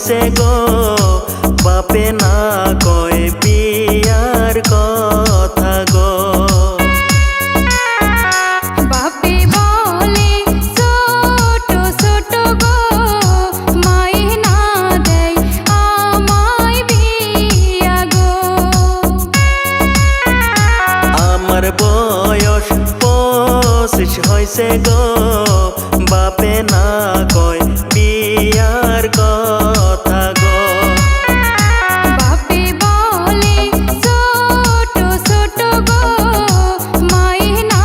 হইছে গো বাপে না কয় বিয়ার কথা গো। বাপে বলে ছোট ছোট গো মাই না দেয় আমায় বিয়া গো। আমার বয়স 25 হইছে গো বাপে না কয় বিয়ার কথা গো। বাপে বলে ছোট ছোট গো মাই না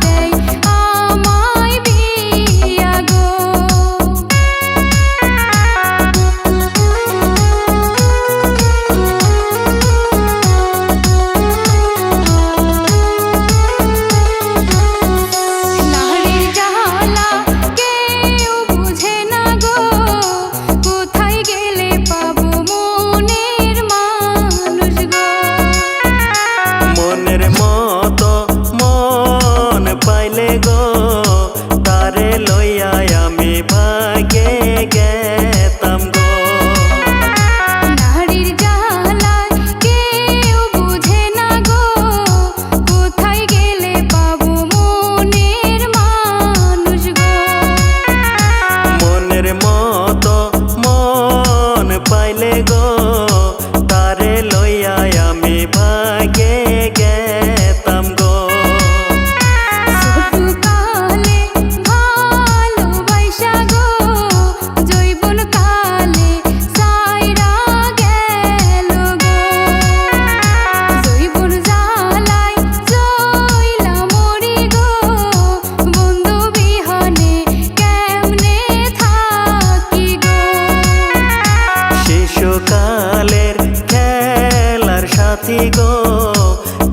দেয় আমায় বিয়া গো। নারীর জ্বালা কেউ বুঝে না গো, কোথায় গেলে পাবো মনের মানুষ গো। মনের মতো মন পাইলে গো তারে লইয়া আমি ভাগে গেতাম গো। নারীর জ্বালা কেউ বুঝে না গো, কোথায় গেলে পাবো মনের মানুষ গো। মনের মতো মন পাইলে গো তারে লইয়া আমি ভাগে গেতাম গো। ছোটকালে ভালোবাসা গো জৈবন কালে সাইরা গেল গো। জৈবন জ্বালায় জইলা মরি গো, বন্ধু বিহনে কেমনে থাকি গো। শিশুকালের খেলার সাথী গো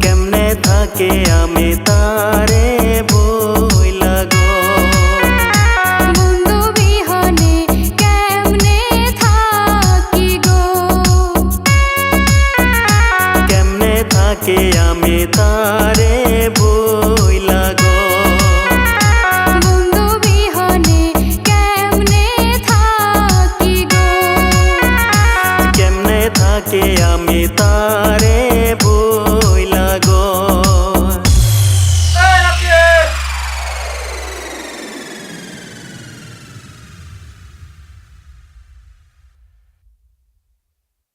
কেমনে থাকে আমি তারে ভুইলা গো। বন্ধু বিহনে কেমনে থাকি গো। কেমনে থাকে আমি তারে ভুইলা গো। বন্ধু বিহনে কেমনে থাকি গো। কেমনে থাকে আমি তারে